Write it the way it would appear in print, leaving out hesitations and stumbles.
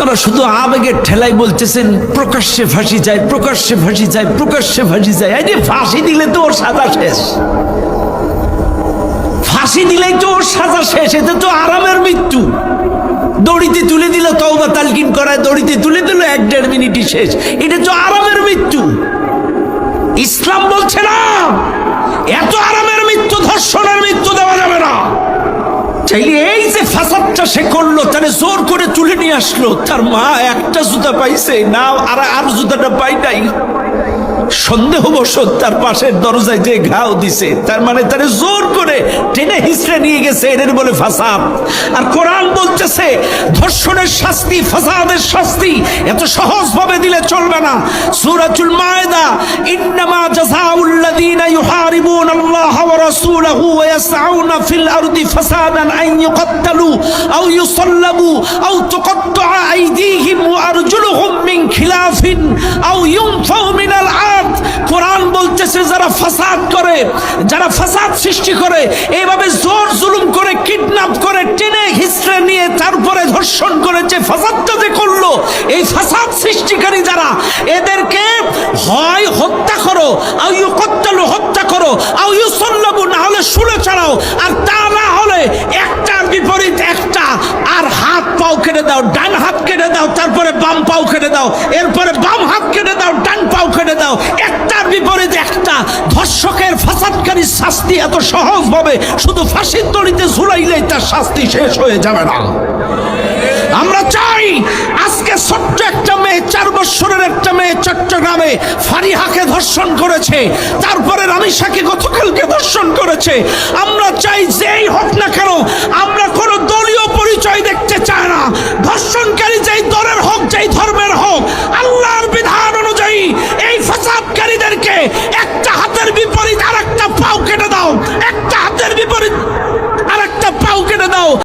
আপনারা শুধু আবেগের ঠেলাই বলতেছেন প্রকাশ্যে ফাঁসি যায়, প্রকাশ্যে ফাঁসি যায়, প্রকাশ্যে ফাঁসি যায়। এই যে ফাঁসি দিলে তো ওর সাজা শেষ, ফাঁসি দিলেই তো ওর সাজা শেষ। এতে তো আরামের মৃত্যু। দড়িতে তুলে দিল, তওবা তালকিন করায় দড়িতে তুলে দিল, 1-1.5 মিনিটই শেষ। এটা তো আরামের মৃত্যু। ইসলাম বলছে না এত আরামের মৃত্যু, ধর্ষণের মৃত্যু দেওয়া যাবে না। চাইলে এই যে ফাসাদটা সে করলো, তাহলে জোর করে তুলে নিয়ে আসলো, তার মা একটা জুতা পাইছে না, আর জুতাটা পাই নাই, সন্দেহবশত তার পাশের দরজায় যে ঘাও দিছে, তার মানে তারে জোর করে টেনে হিসড়ে নিয়ে গেছে, এদের বলে ফাসাদ। আর কোরআন বলতেছে ধর্ষণের শাস্তি, ফাসাদের শাস্তি এত সহজ ভাবে দিলে চলবে না। সূরাতুল মায়েদা, ইন্নামা জাযাউল্লাযীনা ইউহারিবুনাল্লাহা ওয়া রাসূলাহু ওয়া ইয়াসআউনা ফিল আরদি ফাসাদান আন ইউকাত্তালু আও ইউসাল্লাবু আও তুকাত্তাআ আইদিহিম ওয়া আরজুলুহুম মিন খিলাফিন আও ইউনফাউ মিনাল আরদ। কোরআন বলতেছে যারা ফাসাদ করে, যারা ফাসাদ সৃষ্টি করে, এইভাবে জোর জুলুম করে, কিডন্যাপ করে, টেনে হিসড়ে নিয়ে তারপরে ধর্ষণ করে, যে ফাসাদটা যে করলো, এই ফাসাদ সৃষ্টিকারী যারা, এদেরকে হয় হত্যা করো, আও ইউকাত্তালু, হত্যা করো, আও ইউসাল্লাবু, না হলে শুলে চড়াও, আর তা না হলে একটার বিপরীত একটা, আর হাত পাও কেটে দাও, ডান হাত কেটে দাও, তারপরে বাম পাও কেটে দাও, এরপরে বাম হাত কেটে দাও, ডান পাও কেটে দাও, একটার বিপরীত একটা। ধর্ষকের, ফাসাদকারী শাস্তি এত সহজ ভাবে শুধু ফাঁসির দড়িতে ঝুলাইলেই তার শাস্তি শেষ হয়ে যাবে না। আমরা চাই আজকে ছোট্ট একটা মেয়ে, 4 বছরের একটা মেয়ে চট্টগ্রামে ফারিহাকে ধর্ষণ করেছে, তারপরে রামিসাকে গতকালকে ধর্ষণ করেছে। আমরা চাই যেই হোক না কেন, আমরা কোনো দলীয় পরিচয় দেখতে চাই না। ধর্ষণকারী যেই দলের হোক, যেই ধর্মের হোক, আল্লাহর বিধান অনুযায়ী এই ফাসাদকারীদেরকে